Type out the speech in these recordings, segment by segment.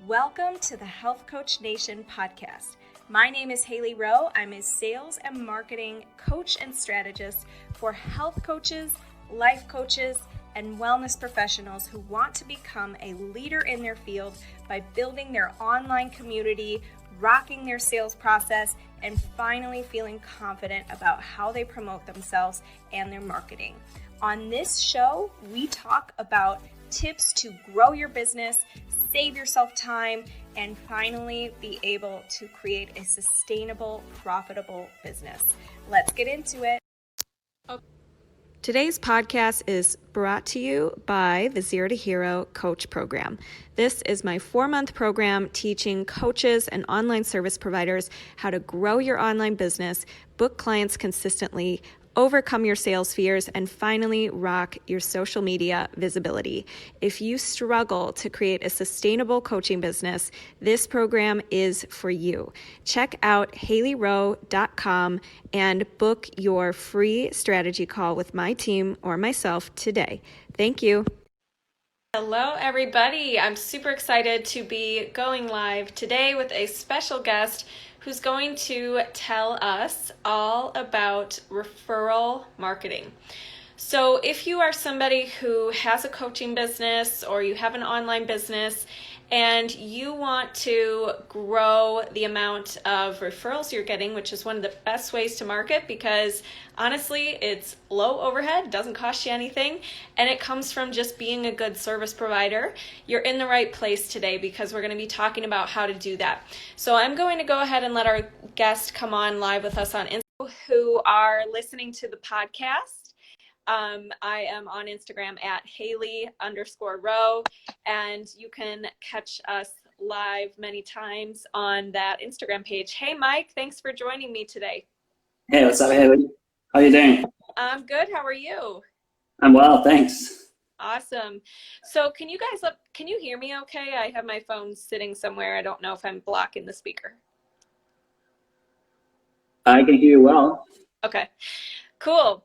Welcome to the Health Coach Nation podcast. My name is Hailey Rowe. I'm a sales and marketing coach and strategist for health coaches, life coaches, and wellness professionals who want to become a leader in their field by building their online community, rocking their sales process, and finally feeling confident about how they promote themselves and their marketing. On this show, we talk about tips to grow your business, save yourself time, and finally be able to create a sustainable, profitable business. Let's get into it. Today's podcast is brought to you by the Zero to Hero Coach Program. This is my 4-month program teaching coaches and online service providers how to grow your online business, book clients consistently, overcome your sales fears, and finally rock your social media visibility. If you struggle to create a sustainable coaching business, this program is for you. Check out HaileyRowe.com and book your free strategy call with my team or myself today. Thank you. Hello, everybody. I'm super excited to be going live today with a special guest who's going to tell us all about referral marketing. So if you are somebody who has a coaching business or you have an online business and you want to grow the amount of referrals you're getting, which is one of the best ways to market because honestly, it's low overhead, doesn't cost you anything, and it comes from just being a good service provider, you're in the right place today because we're going to be talking about how to do that. So I'm going to go ahead and let our guest come on live with us on Instagram who are listening to the podcast. I am on Instagram at Hailey_Rowe, and you can catch us live many times on that Instagram page. Hey, Mike, thanks for joining me today. Hey, what's up, Hailey? How you doing? I'm good. How are you? I'm well, thanks. Awesome. So can you hear me okay? I have my phone sitting somewhere. I don't know if I'm blocking the speaker. I can hear you well. Okay, cool.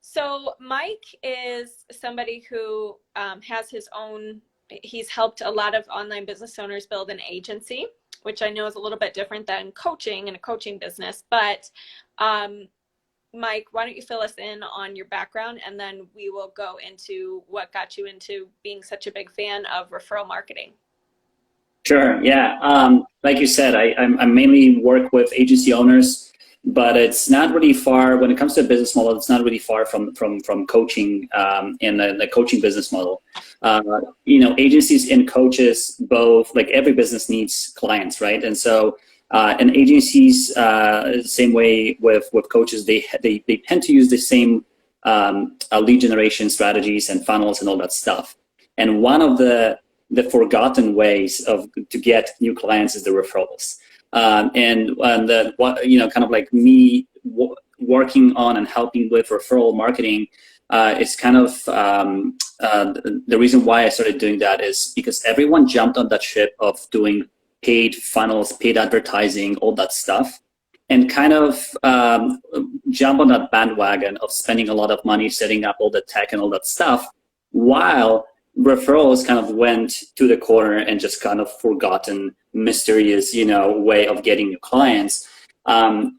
So Mike is somebody who has his own, he's helped a lot of online business owners build an agency, which I know is a little bit different than coaching and a coaching business. But Mike, why don't you fill us in on your background, and then we will go into what got you into being such a big fan of referral marketing. Sure, yeah. Like you said, I mainly work with agency owners, but it's not really far, when it comes to a business model, it's not really far from coaching and the coaching business model. Agencies and coaches both, like every business needs clients, right? And so and agencies, same way with coaches, they tend to use the same lead generation strategies and funnels and all that stuff. And one of the forgotten ways to get new clients is the referrals. Kind of like me working on and helping with referral marketing is kind of the reason why I started doing that is because everyone jumped on that ship of doing paid funnels, paid advertising, all that stuff, and kind of jump on that bandwagon of spending a lot of money setting up all the tech and all that stuff, while referrals kind of went to the corner and just kind of forgotten, mysterious, way of getting new clients,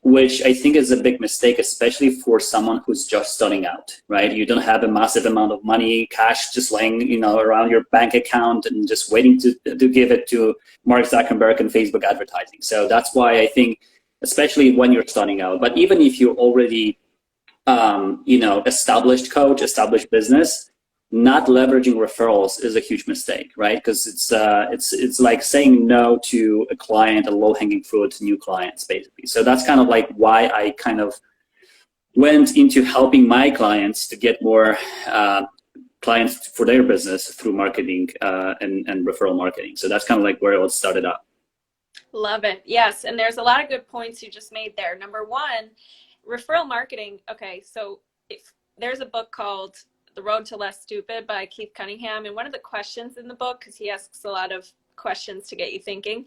which I think is a big mistake, especially for someone who's just starting out, right? You don't have a massive amount of money, cash just laying, around your bank account and just waiting to give it to Mark Zuckerberg and Facebook advertising. So that's why I think, especially when you're starting out, but even if you're already, established coach, established business, not leveraging referrals is a huge mistake, right? Because it's like saying no to a client, a low-hanging fruit, new clients, basically. So that's kind of like why I kind of went into helping my clients to get more clients for their business through marketing and referral marketing. So that's kind of like where it all started up. Love it. Yes, and there's a lot of good points you just made there. Number one, referral marketing. Okay, so if there's a book called The Road to Less Stupid by Keith Cunningham. And one of the questions in the book, because he asks a lot of questions to get you thinking,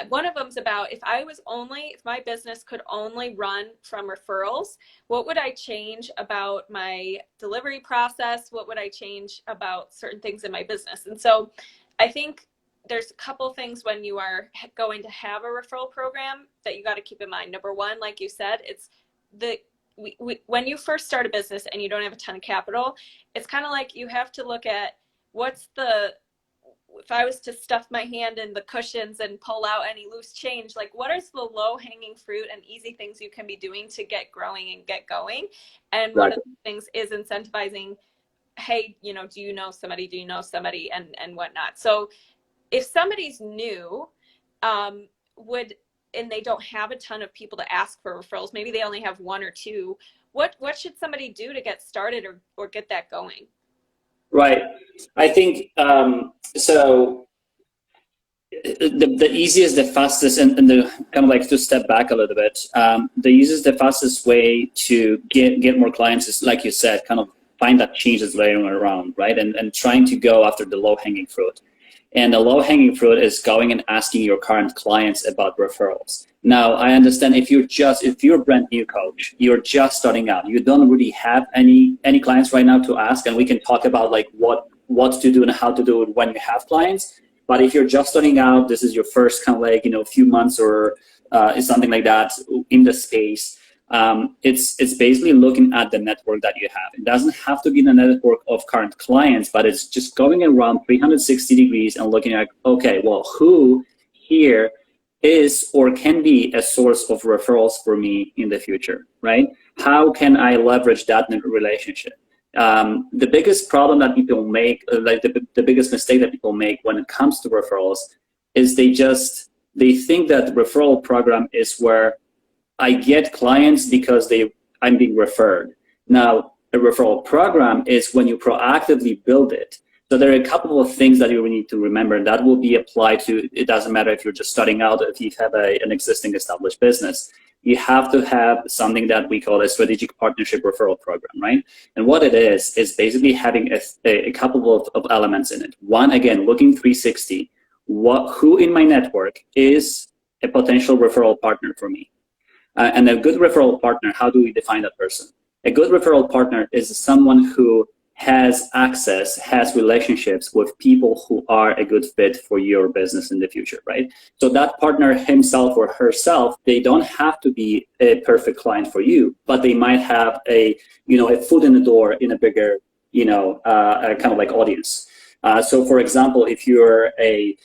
one of them's about if my business could only run from referrals, what would I change about my delivery process? What would I change about certain things in my business? And so I think there's a couple things when you are going to have a referral program that you got to keep in mind. Number one, like you said, it's when you first start a business and you don't have a ton of capital, it's kind of like you have to look at if I was to stuff my hand in the cushions and pull out any loose change, like what is the low hanging fruit and easy things you can be doing to get growing and get going? And one of the things is incentivizing, hey, do you know somebody? Do you know somebody? And whatnot. So if somebody's new, and they don't have a ton of people to ask for referrals, maybe they only have one or two, what should somebody do to get started or get that going? Right. I think, so the easiest, the fastest, and the kind of like to step back a little bit, the easiest, the fastest way to get more clients is, like you said, kind of find that change that's layering around, right? And trying to go after the low-hanging fruit. And the low-hanging fruit is going and asking your current clients about referrals. Now, I understand if you're a brand new coach, you're just starting out, you don't really have any clients right now to ask, and we can talk about like what to do and how to do it when you have clients. But if you're just starting out, this is your first kind of like, few months or something like that in the space, it's basically looking at the network that you have. It doesn't have to be the network of current clients, but it's just going around 360 degrees and looking at, okay, well, who here is or can be a source of referrals for me in the future, right? How can I leverage that relationship? The biggest problem that people make, like the biggest mistake that people make when it comes to referrals is they think that the referral program is where I get clients because I'm being referred. Now, a referral program is when you proactively build it. So there are a couple of things that you need to remember, and that will be applied to, it doesn't matter if you're just starting out, if you have an existing established business. You have to have something that we call a strategic partnership referral program, right? And what it is basically having a couple of elements in it. One, again, looking 360, who in my network is a potential referral partner for me? And a good referral partner, how do we define that person? A good referral partner is someone who has access, has relationships with people who are a good fit for your business in the future, right? So that partner himself or herself, they don't have to be a perfect client for you, but they might have a foot in the door in a bigger, kind of like audience. So for example, if you're a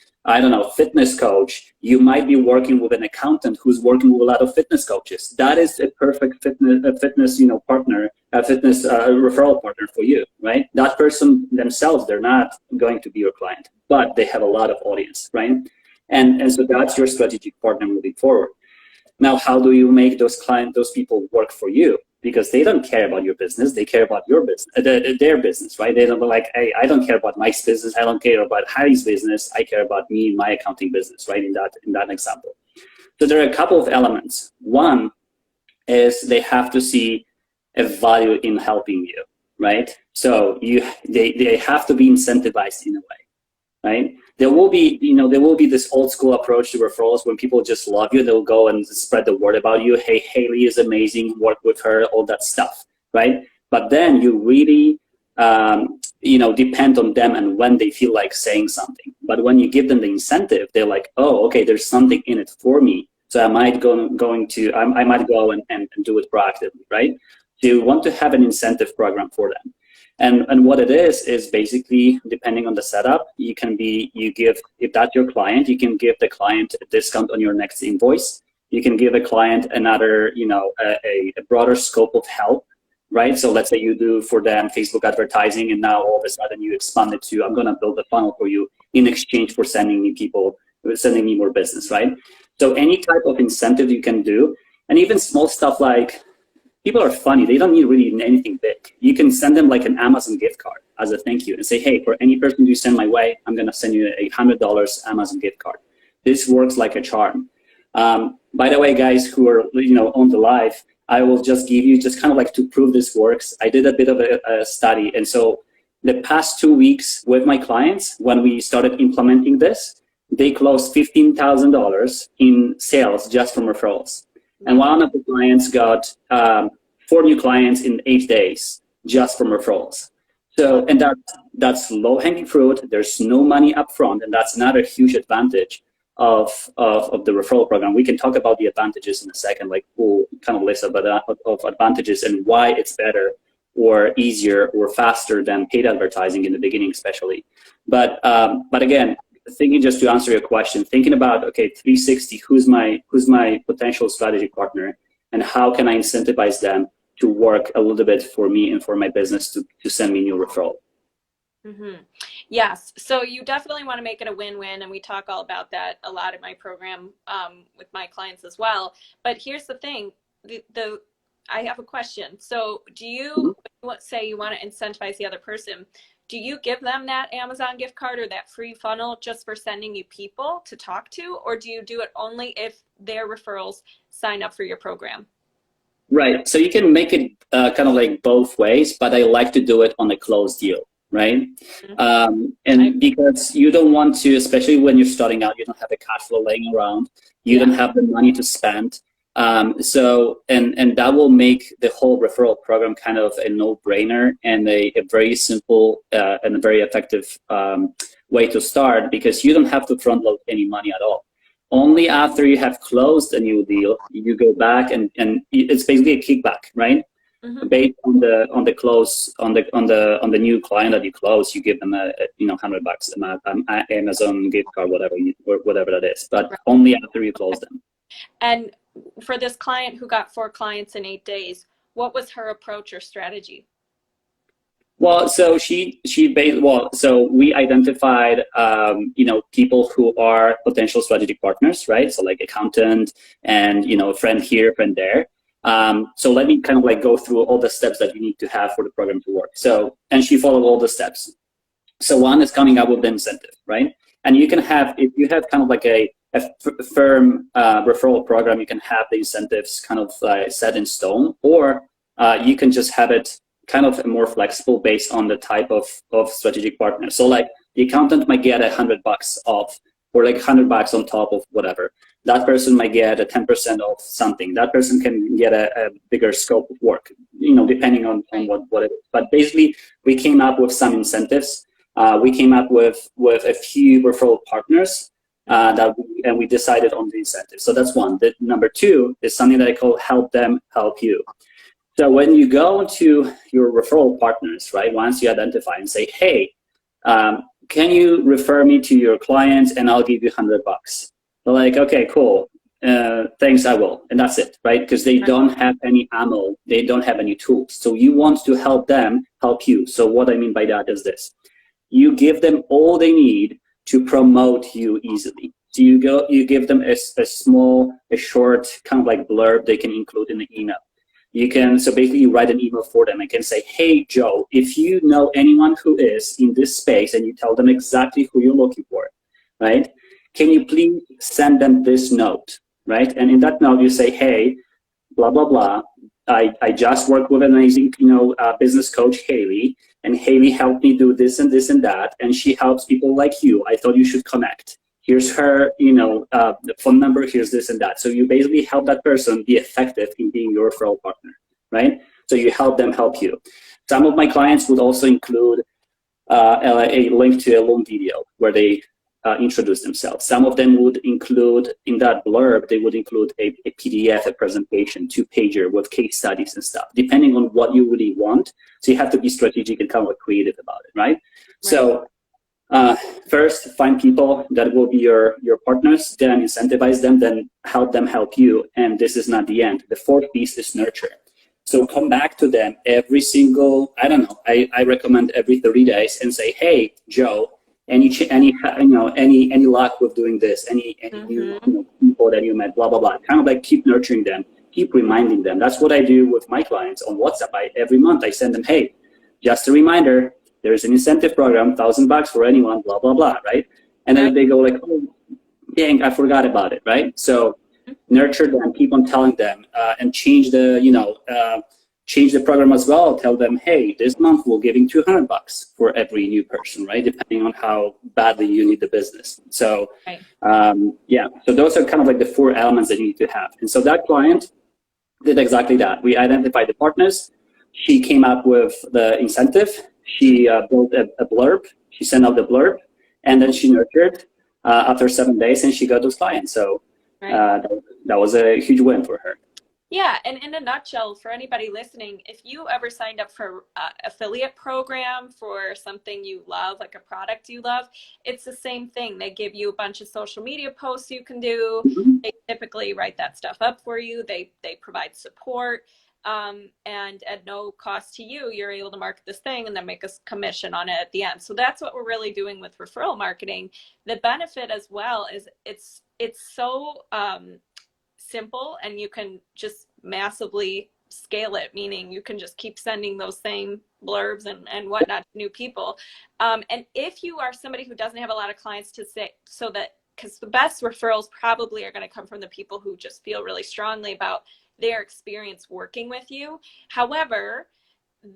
fitness coach, you might be working with an accountant who's working with a lot of fitness coaches. That is a perfect fitness partner, a fitness referral partner for you, right? That person themselves, they're not going to be your client, but they have a lot of audience, right? And so that's your strategic partner moving forward. Now, how do you make those people work for you? Because they don't care about your business, they care about your business, their business, right? They don't be like, hey, I don't care about Mike's business, I don't care about Harry's business, I care about me, my accounting business, right? In that example. So there are a couple of elements. One is they have to see a value in helping you, right? So they have to be incentivized in a way, right? There will be this old school approach to referrals when people just love you. They'll go and spread the word about you. Hey, Hailey is amazing. Work with her, all that stuff, right? But then you really, depend on them and when they feel like saying something. But when you give them the incentive, they're like, oh, okay, there's something in it for me. So I might go and do it proactively, right? So you want to have an incentive program for them. And what it is basically, depending on the setup, if that's your client, you can give the client a discount on your next invoice. You can give a client another, a broader scope of help, right? So let's say you do for them Facebook advertising, and now all of a sudden you expand it to, I'm going to build a funnel for you in exchange for sending me more business, right? So any type of incentive you can do, and even small stuff like, people are funny. They don't need really anything big. You can send them like an Amazon gift card as a thank you and say, hey, for any person you send my way, I'm going to send you a $100 Amazon gift card. This works like a charm. By the way, guys who are on the live, I will just give you just kind of like to prove this works. I did a bit of a study. And so the past 2 weeks with my clients, when we started implementing this, they closed $15,000 in sales just from referrals. And one of the clients got 4 new clients in 8 days just from referrals. So, and that's low-hanging fruit. There's no money up front, and that's another huge advantage of the referral program. We can talk about the advantages in a second, like full kind of list of advantages and why it's better or easier or faster than paid advertising in the beginning, especially. But again, thinking just to answer your question, thinking about, okay, 360, who's my potential strategy partner, and how can I incentivize them to work a little bit for me and for my business to send me new referral. Mm-hmm. Yes. So you definitely want to make it a win-win. And we talk all about that a lot in my program with my clients as well. But here's the thing, I have a question. So do you, say you want to incentivize the other person, do you give them that Amazon gift card or that free funnel just for sending you people to talk to? Or do you do it only if their referrals sign up for your program? Right. So you can make it kind of like both ways, but I like to do it on a closed deal, right? And because you don't want to, especially when you're starting out, you don't have the cash flow laying around, you don't have the money to spend. So that will make the whole referral program kind of a no-brainer and a very simple and a very effective way to start, because you don't have to front load any money at all. Only after you have closed a new deal, you go back and it's basically a kickback, right? Based on the close on the new client that you close, you give them a $100 an Amazon gift card, whatever that is, but only after you close them. And for this client who got 4 clients in 8 days, what was her approach or strategy? Well, so so we identified, people who are potential strategic partners, right? So like accountant and, a friend here, friend there. So let me kind of like go through all the steps that you need to have for the program to work. So, and she followed all the steps. So one is coming up with the incentive, right? And you can have, if you have kind of like a firm referral program, you can have the incentives kind of set in stone, or you can just have it kind of more flexible based on the type of strategic partner. So like the accountant might get $100 off, or like $100 on top of whatever. That person might get a 10% off something. That person can get a bigger scope of work, depending on what it is. But basically, we came up with some incentives. We came up with a few referral partners and we decided on the incentives. So that's one. The number 2 is something that I call help them help you. So when you go to your referral partners, right, once you identify and say, hey, can you refer me to your clients and I'll give you $100? They're like, okay, cool. Thanks, I will. And that's it, right? Because they don't have any ammo. They don't have any tools. So you want to help them help you. So what I mean by that is this. You give them all they need to promote you easily. So you give them a short kind of like blurb they can include in the email. So basically you write an email for them and can say, hey, Joe, if you know anyone who is in this space, and you tell them exactly who you're looking for, right? Can you please send them this note, right? And in that note, you say, hey, blah, blah, blah. I just worked with an amazing, business coach, Hailey, and Hailey helped me do this and this and that, and she helps people like you. I thought you should connect. Here's her, the phone number, here's this and that. So you basically help that person be effective in being your referral partner, right? So you help them help you. Some of my clients would also include a link to a long video where they introduce themselves. Some of them would include, in that blurb, they would include a PDF, a presentation, 2-pager with case studies and stuff, depending on what you really want. So you have to be strategic and kind of creative about it, right? So first, find people that will be your partners, then incentivize them, then help them help you. And this is not the end. The 4th piece is nurture. So come back to them every single, I recommend every 30 days and say, hey, Joe, any luck with doing this, any new people that you met, blah, blah, blah. Kind of like keep nurturing them, keep reminding them. That's what I do with my clients on WhatsApp. Every month I send them, hey, just a reminder, there's an incentive program, $1,000 for anyone, blah, blah, blah, right? And then they go like, oh, dang, I forgot about it, right? So nurture them, keep on telling them, and change the program as well. Tell them, hey, this month we're giving $200 for every new person, right? Depending on how badly you need the business. So, so those are kind of like the 4 elements that you need to have. And so that client did exactly that. We identified the partners. She came up with the incentive, She built a blurb. She sent out the blurb, and then she nurtured after 7 days, and she got those clients. So that was a huge win for her. Yeah, and in a nutshell, for anybody listening, if you ever signed up for affiliate program for something you love, like a product you love, it's the same thing. They give you a bunch of social media posts you can do. Mm-hmm. They typically write that stuff up for you. They provide support, and at no cost to you, you're able to market this thing and then make a commission on it at the end. So that's what we're really doing with referral marketing. The benefit as well is it's so simple, and you can just massively scale it, meaning you can just keep sending those same blurbs and whatnot to new people. And if you are somebody who doesn't have a lot of clients to say, so that, because the best referrals probably are going to come from the people who just feel really strongly about their experience working with you. However,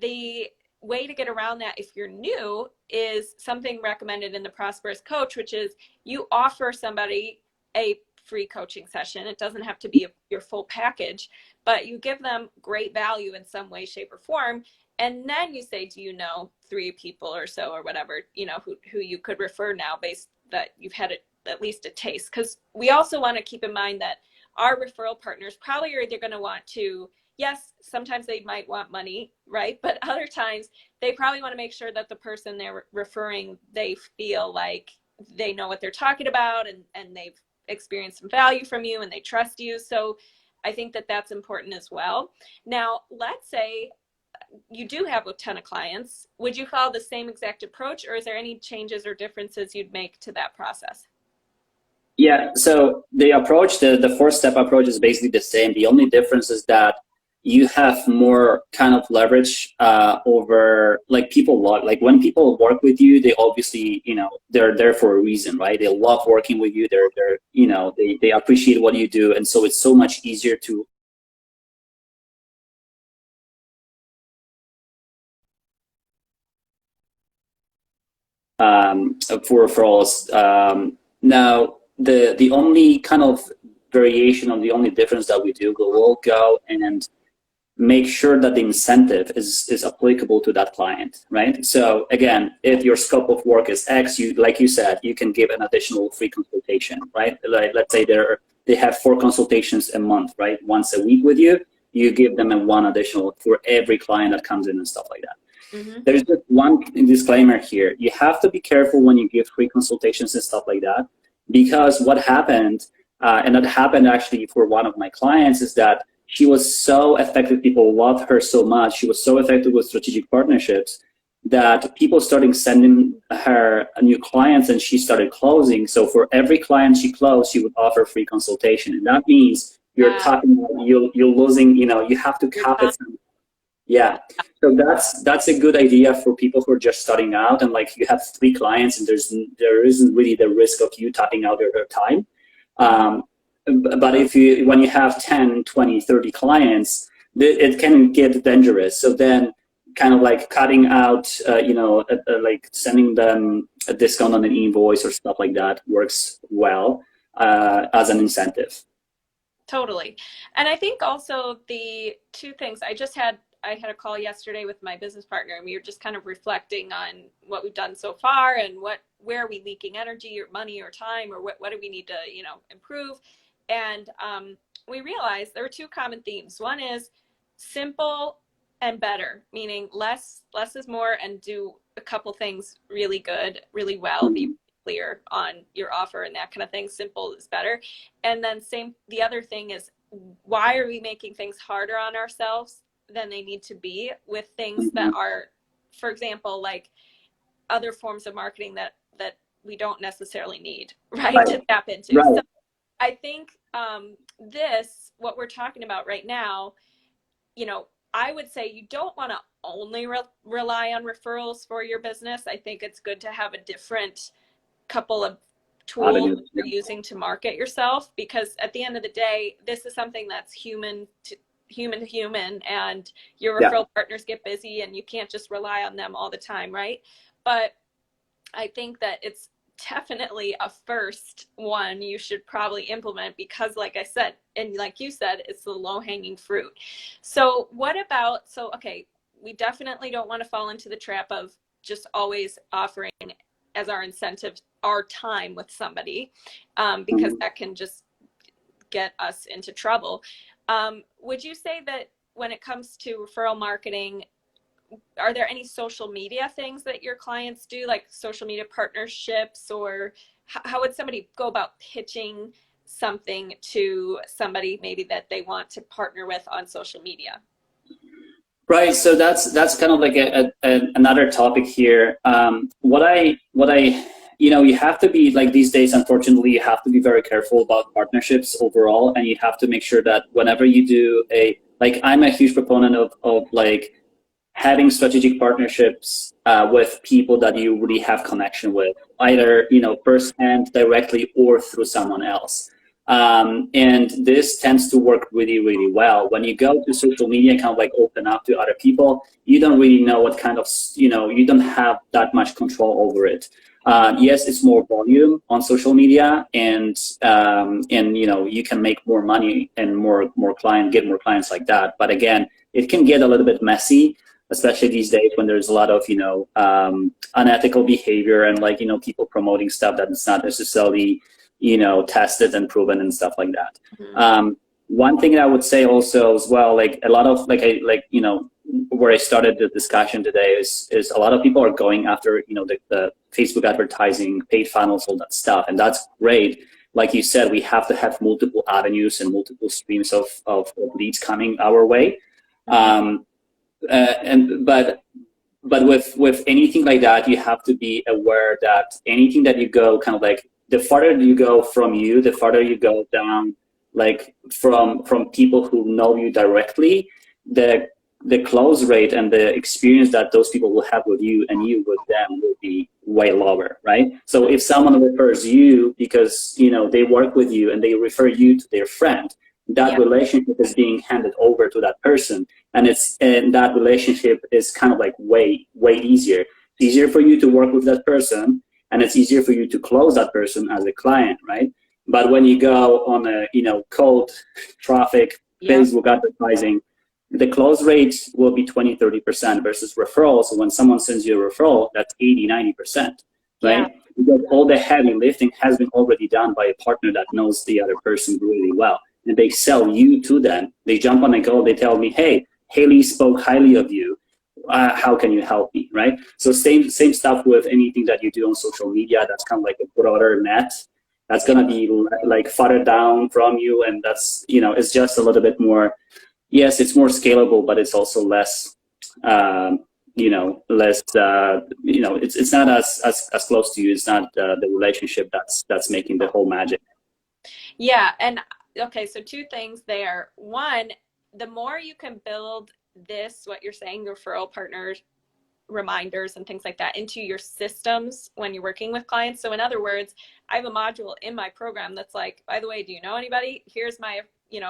the way to get around that if you're new is something recommended in the Prosperous Coach, which is you offer somebody a free coaching session. It doesn't have to be your full package, but you give them great value in some way, shape, or form. And then you say, do you know 3 people or so, or whatever, you know, who you could refer now, based that you've had at least a taste. Because we also want to keep in mind that our referral partners probably are either going to want to, yes, sometimes they might want money, right? But other times they probably want to make sure that the person they're referring, they feel like they know what they're talking about, and they've experienced some value from you and they trust you. So I think that that's important as well. Now, let's say you do have a ton of clients. Would you follow the same exact approach, or is there any changes or differences you'd make to that process? Yeah, so the approach, the 4-step approach is basically the same. The only difference is that you have more kind of leverage over, like, people like when people work with you, they obviously, you know, they're there for a reason, right? They love working with you. They're you know, they appreciate what you do, and so it's so much easier to for referrals. Now, the only kind of variation, of the only difference that we do, we'll go and make sure that the incentive is applicable to that client, right? So again, if your scope of work is X, you, like you said, you can give an additional free consultation, right? Like, let's say they have 4 consultations a month, right? Once a week with you, you give them a 1 additional for every client that comes in and stuff like that. Mm-hmm. There's just one disclaimer here. You have to be careful when you give free consultations and stuff like that, because what happened, and that happened actually for one of my clients, is that she was so effective. People loved her so much. She was so effective with strategic partnerships that people started sending her new clients, and she started closing. So for every client she closed, she would offer free consultation. And that means you're losing, you know, you have to cap it. Yeah. So that's a good idea for people who are just starting out, and like you have 3 clients and there isn't really the risk of you tapping out their time. But when you have 10, 20, 30 clients, it can get dangerous. So then kind of like cutting out, like sending them a discount on an invoice or stuff like that works well as an incentive. Totally. And I think also the 2 things, I had a call yesterday with my business partner, and we were just kind of reflecting on what we've done so far and where are we leaking energy or money or time, or what do we need to, you know, improve. And we realized there were 2 common themes. One is simple and better, meaning less is more, and do a couple things really good, really well, be clear on your offer and that kind of thing. Simple is better. And then the other thing is, why are we making things harder on ourselves than they need to be with things that are, for example, like other forms of marketing that we don't necessarily need, right, to tap into. Right. So I think what we're talking about right now, you know, I would say you don't want to only rely on referrals for your business. I think it's good to have a different couple of tools you're using to market yourself, because at the end of the day, this is something that's human to human, and your referral partners get busy and you can't just rely on them all the time, right? But I think that it's definitely a first one you should probably implement, because like I said, and like you said, it's the low-hanging fruit. So okay, we definitely don't want to fall into the trap of just always offering as our incentive our time with somebody, because that can just get us into trouble. Would you say that when it comes to referral marketing, are there any social media things that your clients do, like social media partnerships, or how would somebody go about pitching something to somebody maybe that they want to partner with on social media? Right. So that's kind of like another topic here. What I you have to be like these days. Unfortunately, you have to be very careful about partnerships overall, and you have to make sure that whenever you do I'm a huge proponent of like having strategic partnerships with people that you really have connection with, either firsthand, directly, or through someone else. And this tends to work really, really well. When you go to social media and kind of like open up to other people, you don't really know what kind of, you don't have that much control over it. Yes, it's more volume on social media, and you can make more money and get more clients like that. But again, it can get a little bit messy, especially these days when there's a lot of unethical behavior and people promoting stuff that's not necessarily tested and proven and stuff like that. Mm-hmm. One thing that I would say also as well, like a lot of where I started the discussion today is a lot of people are going after the Facebook advertising, paid funnels, all that stuff, and that's great. Like you said, we have to have multiple avenues and multiple streams of leads coming our way. Mm-hmm. But with anything like that, you have to be aware that anything that you go kind of like, the farther you go from you, the farther you go down, like from people who know you directly, the close rate and the experience that those people will have with you and you with them will be way lower, right? So if someone refers you because they work with you and they refer you to their friend, that relationship is being handed over to that person, and that relationship is kind of like way easier. It's easier for you to work with that person, and it's easier for you to close that person as a client, right? But when you go on a cold traffic Facebook advertising, the close rate will be 20-30% versus referrals. So when someone sends you a referral, that's 80-90%, right? Because all the heavy lifting has been already done by a partner that knows the other person really well. And they sell you to them. They jump on a call, they tell me, hey, Hailey spoke highly of you. How can you help me, right? So same stuff with anything that you do on social media. That's kind of like a broader net. That's going to be like farther down from you. And that's, it's just a little bit more, yes, it's more scalable, but it's also less, it's not as close to you. It's not the relationship that's making the whole magic. Yeah. And okay, so two things there. One, the more you can build this, what you're saying, referral partners, reminders and things like that into your systems when you're working with clients. So in other words, I have a module in my program that's like, by the way, do you know anybody? Here's my, a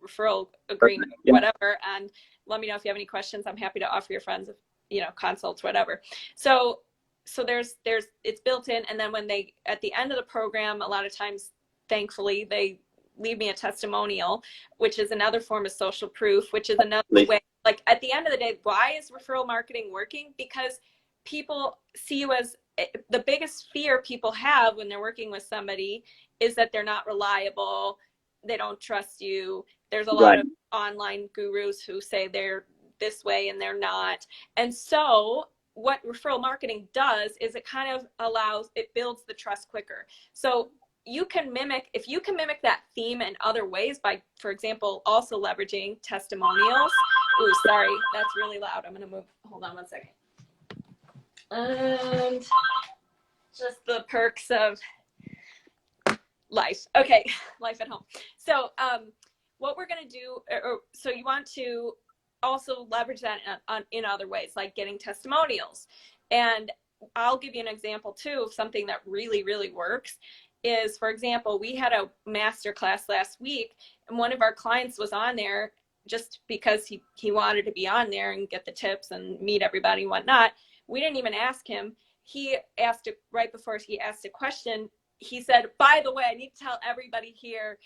referral agreement, whatever. And let me know if you have any questions. I'm happy to offer your friends, consults, whatever. So there's it's built in. And then when they, at the end of the program, a lot of times, thankfully, they leave me a testimonial, which is another form of social proof, which is another way. Like at the end of the day, why is referral marketing working? Because people see you as, the biggest fear people have when they're working with somebody is that they're not reliable. They don't trust you. There's a lot of online gurus who say they're this way and they're not. And so what referral marketing does is it kind of it builds the trust quicker. So if you can mimic that theme in other ways by, for example, also leveraging testimonials. Ooh, sorry, that's really loud. I'm going to move. Hold on one second. And just the perks of life. Okay, life at home. So what we're going to do, so you want to also leverage that in other ways, like getting testimonials. And I'll give you an example too of something that really, really works. Is, for example, we had a master class last week, and one of our clients was on there just because he wanted to be on there and get the tips and meet everybody and whatnot. We didn't even ask him. He asked it right before he asked a question. He said, by the way, I need to tell everybody here,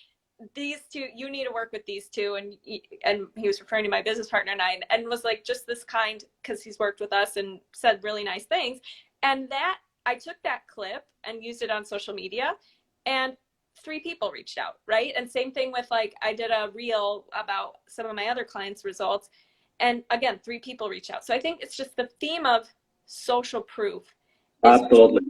these two, you need to work with these two. And he was referring to my business partner and I, and was like, just this kind, because he's worked with us and said really nice things. And that, I took that clip and used it on social media, and 3 people reached out, right? And same thing with, like, I did a reel about some of my other clients' results, and again, 3 people reached out. So I think it's just the theme of social proof. Absolutely.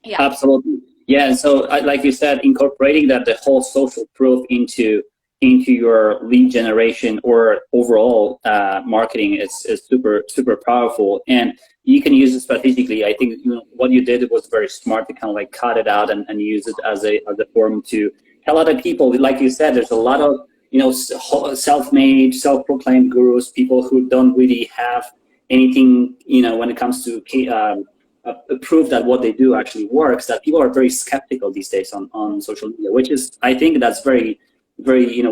Yeah. Absolutely. Yeah. And so, like you said, incorporating that the whole social proof into your lead generation or overall marketing is super powerful, and you can use it strategically. I think what you did was very smart to kind of like cut it out and use it as a forum to tell other people. Like you said, there's a lot of self-made, self-proclaimed gurus, people who don't really have anything when it comes to proof that what they do actually works. That people are very skeptical these days on social media, which is, I think, that's very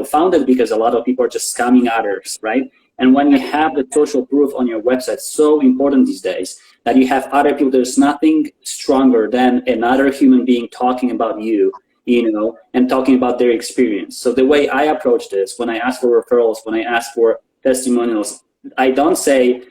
founded because a lot of people are just scamming others, right? And when you have the social proof on your website, so important these days that you have other people. There's nothing stronger than another human being talking about you, and talking about their experience. So the way I approach this, when I ask for referrals, when I ask for testimonials, I don't say,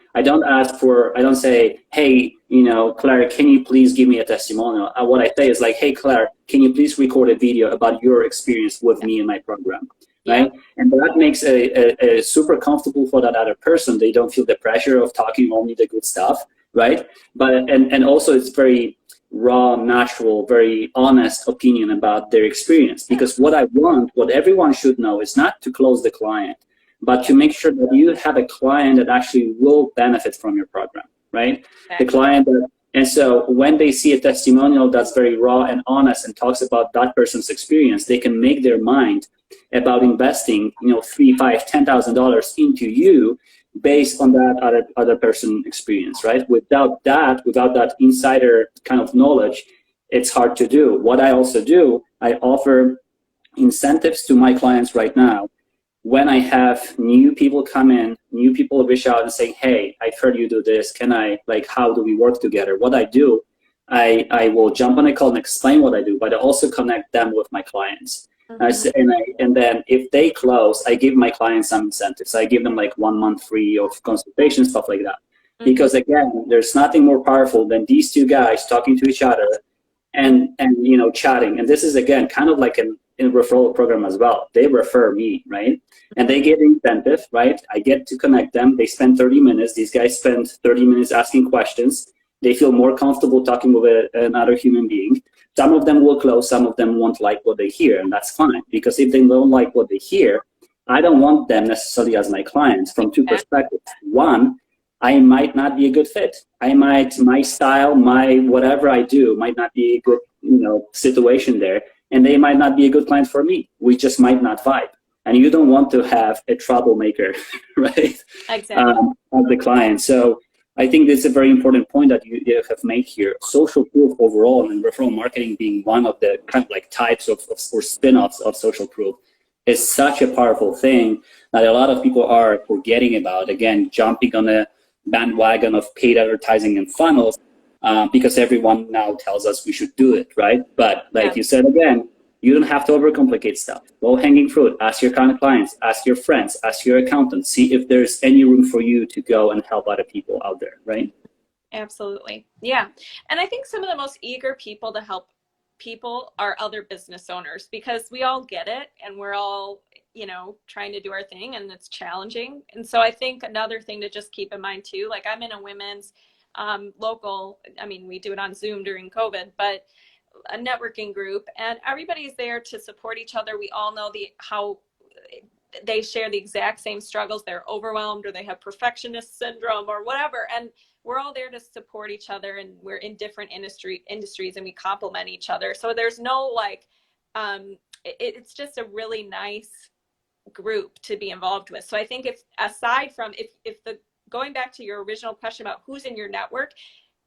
hey, Claire, can you please give me a testimonial? What I say is like, hey, Claire, can you please record a video about your experience with me in my program, right? Yeah. And that makes a super comfortable for that other person. They don't feel the pressure of talking only the good stuff, right? But and also it's very raw, natural, very honest opinion about their experience. Because what everyone should know is not to close the client, but to make sure that you have a client that actually will benefit from your program, right? Okay. The client and so when they see a testimonial that's very raw and honest and talks about that person's experience, they can make their mind about investing, $3,000, $5,000, $10,000 into you based on that other person experience, right? Without that insider kind of knowledge, it's hard to do. What I also do, I offer incentives to my clients right now. When I have new people come in, new people reach out and say, hey, I've heard you do this. How do we work together? What I do, I will jump on a call and explain what I do, but I also connect them with my clients. Mm-hmm. And then if they close, I give my clients some incentives. I give them like 1 month free of consultation, stuff like that. Mm-hmm. Because again, there's nothing more powerful than these 2 guys talking to each other and chatting. And this is, again, kind of like in a referral program as well. They refer me, right? And they get incentive, right? I get to connect them. They spend 30 minutes. These guys spend 30 minutes asking questions. They feel more comfortable talking with another human being. Some of them will close. Some of them won't like what they hear, and that's fine. Because if they don't like what they hear, I don't want them necessarily as my clients from 2 perspectives. One, I might not be a good fit. My style, my whatever I do might not be a good, situation there. And they might not be a good client for me. We just might not vibe. And you don't want to have a troublemaker, right? Exactly. As the client. So I think this is a very important point that you have made here. Social proof overall, and referral marketing being one of the kind of like types of or spin-offs of social proof, is such a powerful thing that a lot of people are forgetting about. Again, jumping on a bandwagon of paid advertising and funnels. Because everyone now tells us we should do it, right? But like you said, again, you don't have to overcomplicate stuff. Low-hanging fruit. Ask your current clients, ask your friends, ask your accountant. See if there's any room for you to go and help other people out there, right? Absolutely. Yeah. And I think some of the most eager people to help people are other business owners, because we all get it and we're all, trying to do our thing, and it's challenging. And so I think another thing to just keep in mind too, like I'm in a women's local, we do it on Zoom during COVID, but a networking group, and everybody's there to support each other. We all know how they share the exact same struggles. They're overwhelmed, or they have perfectionist syndrome or whatever. And we're all there to support each other, and we're in different industries and we complement each other. So there's no it's just a really nice group to be involved with. So I think going back to your original question about who's in your network,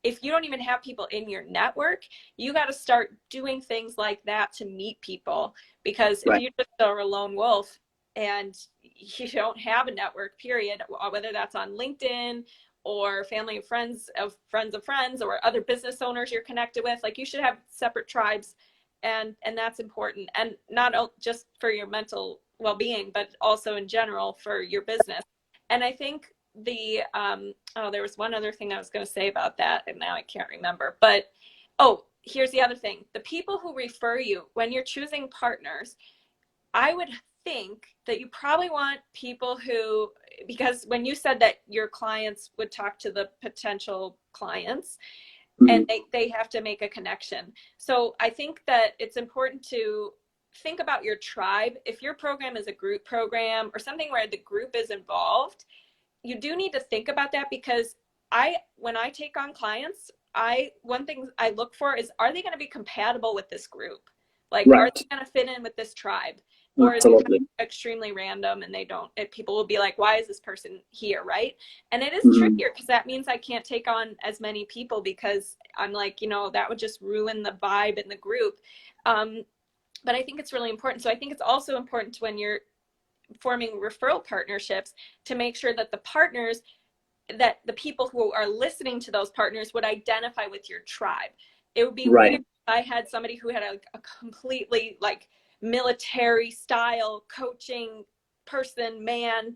if you don't even have people in your network, you got to start doing things like that to meet people. Because if you just are a lone wolf and you don't have a network, period, whether that's on LinkedIn or family and friends of friends, or other business owners you're connected with, like you should have separate tribes and that's important, and not just for your mental well-being, but also in general for your business. And I think the there was one other thing I was going to say about that, and now I can't remember. But here's the other thing: the people who refer you, when you're choosing partners, I would think that you probably want people who, because when you said that your clients would talk to the potential clients, and they have to make a connection. So I think that it's important to think about your tribe. If your program is a group program or something where the group is involved, you do need to think about that, because when I take on clients, one thing I look for is, are they going to be compatible with this group? Like, right. Are they going to fit in with this tribe? Or is it kind of extremely random and people will be like, why is this person here, right? And it is trickier, because that means I can't take on as many people, because I'm like, that would just ruin the vibe in the group. But I think it's really important. So I think it's also important when you're forming referral partnerships to make sure that that the people who are listening to those partners would identify with your tribe. It would be weird if I had somebody who had a completely like military style coaching man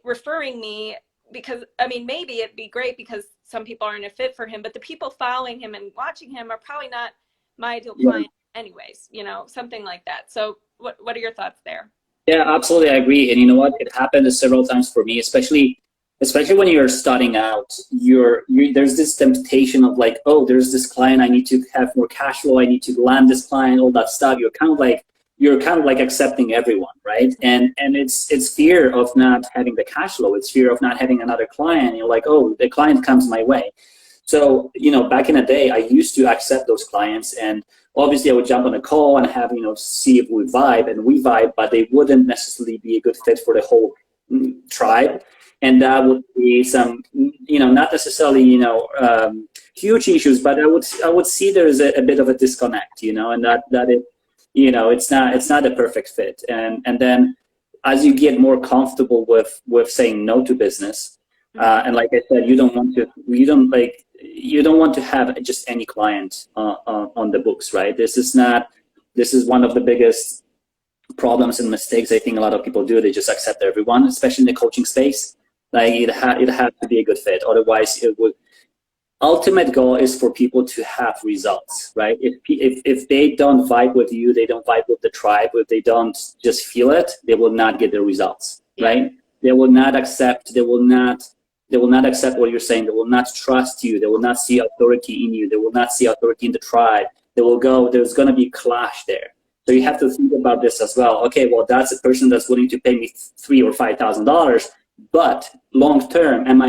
referring me, because maybe it'd be great because some people aren't a fit for him, but the people following him and watching him are probably not my ideal client anyways, something like that. So what are your thoughts there? Yeah, absolutely. I agree. And you know what? It happened several times for me, especially when you're starting out. There's this temptation of like, oh, there's this client, I need to have more cash flow, I need to land this client, all that stuff. You're kind of like accepting everyone, right? And it's fear of not having the cash flow. It's fear of not having another client. You're like, oh, the client comes my way. So, back in the day, I used to accept those clients, and obviously I would jump on a call and have, see if we vibe, but they wouldn't necessarily be a good fit for the whole tribe. And that would be some, not necessarily, huge issues, but I would see there's a bit of a disconnect, and that it, it's not a perfect fit. And then as you get more comfortable with saying no to business, and like I said, you don't want to have just any client on the books, right? This is one of the biggest problems and mistakes I think a lot of people do. They just accept everyone, especially in the coaching space. Like it has to be a good fit. Otherwise, ultimate goal is for people to have results, right? If they don't vibe with you, they don't vibe with the tribe, if they don't just feel it, they will not get the results, right? They will not accept what you're saying. They will not trust you. They will not see authority in you. They will not see authority in the tribe. There's going to be clash there. So you have to think about this as well. Okay, well, that's a person that's willing to pay me $3,000 or $5,000, but long term, am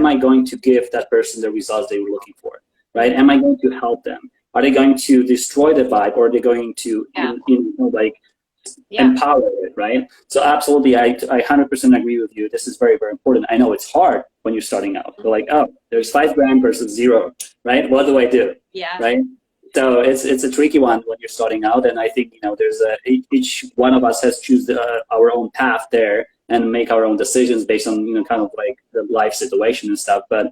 I going to give that person the results they were looking for, right? Am I going to help them? Are they going to destroy the vibe, or are they going to empower it, right? So absolutely, I 100% agree with you. This is very, very important. I know it's hard when you're starting out. You're like, oh, there's $5,000 versus $0, right? What do I do? Yeah. Right? So it's a tricky one when you're starting out, and I think there's each one of us has choose our own path there and make our own decisions based on kind of like the life situation and stuff. But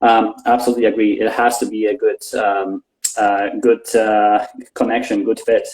absolutely agree. It has to be a good connection, good fit.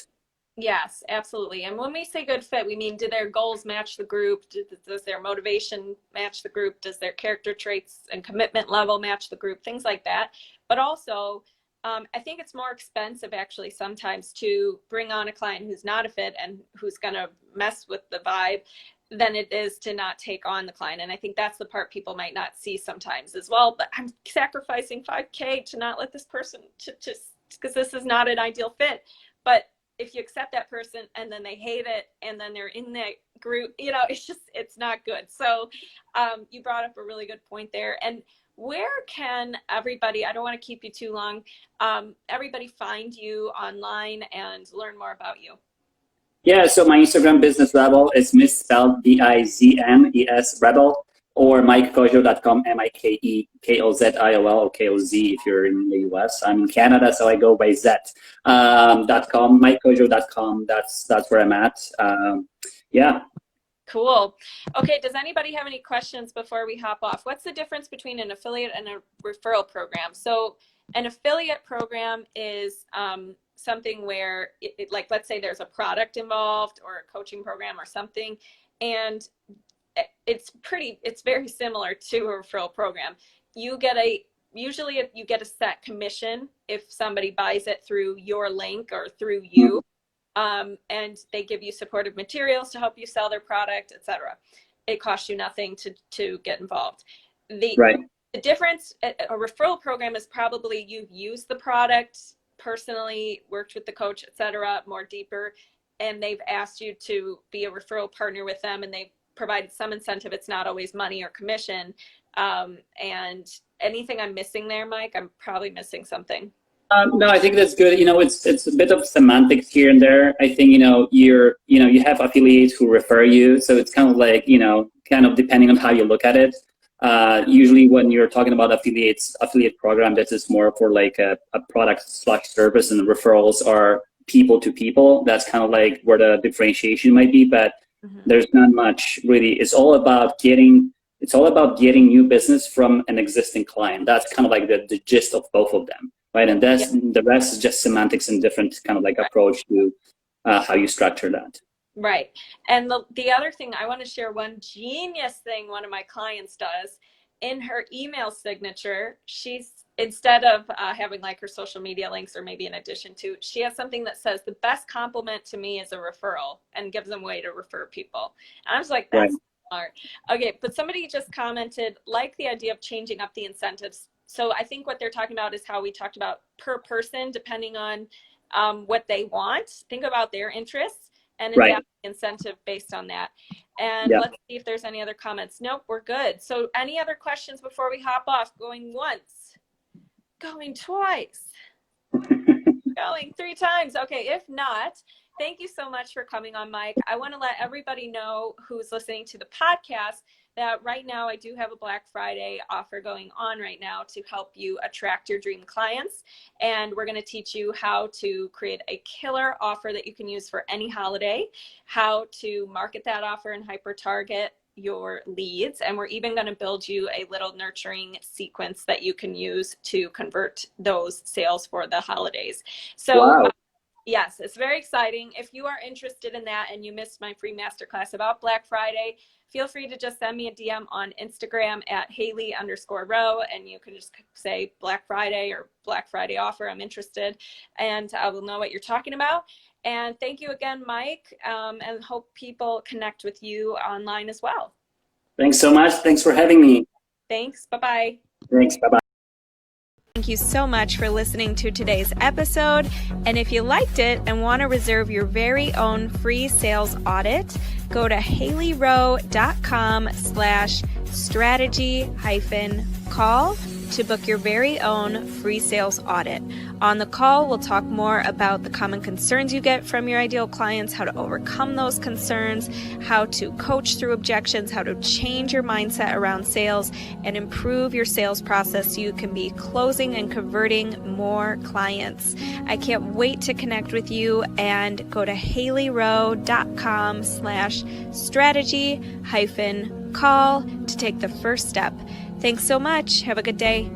Yes, absolutely. And when we say good fit, we mean, do their goals match the group? Does their motivation match the group? Does their character traits and commitment level match the group? Things like that. But also, I think it's more expensive actually sometimes to bring on a client who's not a fit and who's going to mess with the vibe than it is to not take on the client. And I think that's the part people might not see sometimes as well. But I'm sacrificing $5,000 to not let this person because this is not an ideal fit. But if you accept that person and then they hate it and then they're in that group, it's not good. So you brought up a really good point there. And where can everybody, I don't want to keep you too long, everybody find you online and learn more about you? Yeah, so my Instagram business Rebel is misspelled BIZMES Rebel, or MikeKoziol.com, MikeKoziol, or KOZ if you're in the US. I'm in Canada, so I go by .com, MikeKoziol.com. That's where I'm at. Yeah. Cool. Okay, does anybody have any questions before we hop off? What's the difference between an affiliate and a referral program? So an affiliate program is something where like, let's say there's a product involved or a coaching program or something, and it's very similar to a referral program. Usually you get a set commission if somebody buys it through your link or through you. And they give you supportive materials to help you sell their product, etc. It costs you nothing to get involved. The difference, a referral program is probably you've used the product personally, worked with the coach, etc., more deeper, and they've asked you to be a referral partner with them, and they've provided some incentive. It's not always money or commission. And anything I'm missing there, Mike? I'm probably missing something. No, I think that's good. It's a bit of semantics here and there. I think, you have affiliates who refer you. So it's kind of like, kind of depending on how you look at it. Usually when you're talking about affiliate program, this is more for like a product/service, and the referrals are people to people. That's kind of like where the differentiation might be, but there's not much really. It's all about getting new business from an existing client. That's kind of like the gist of both of them. Right, and the rest is just semantics and different kind of like approach to how you structure that. Right, and the other thing I want to share, one genius thing one of my clients does in her email signature. She's, instead of having like her social media links, or maybe in addition to, she has something that says the best compliment to me is a referral, and gives them a way to refer people. And I was like, that's smart. Okay, but somebody just commented, like the idea of changing up the incentives. So I think what they're talking about is how we talked about per person, depending on what they want. Think about their interests and adapt the incentive based on that. And let's see if there's any other comments. Nope, we're good. So any other questions before we hop off? Going once, going twice, going 3 times. Okay, if not, thank you so much for coming on, Mike. I want to let everybody know who's listening to the podcast that right now I do have a Black Friday offer going on right now to help you attract your dream clients. And we're going to teach you how to create a killer offer that you can use for any holiday, how to market that offer and hyper target your leads. And we're even going to build you a little nurturing sequence that you can use to convert those sales for the holidays. So yes, it's very exciting. If you are interested in that and you missed my free masterclass about Black Friday, feel free to just send me a DM on Instagram at Hailey_Rowe, and you can just say Black Friday or Black Friday offer. I'm interested, and I will know what you're talking about. And thank you again, Mike, and hope people connect with you online as well. Thanks so much. Thanks for having me. Thanks. Bye-bye. Thanks. Bye-bye. Thank you so much for listening to today's episode. And if you liked it and want to reserve your very own free sales audit, go to haileyrowe.com/strategy-call to book your very own free sales audit. On the call, we'll talk more about the common concerns you get from your ideal clients, how to overcome those concerns, how to coach through objections, how to change your mindset around sales, and improve your sales process so you can be closing and converting more clients. I can't wait to connect with you, and go to haileyrowe.com/strategy-call to take the first step. Thanks so much. Have a good day.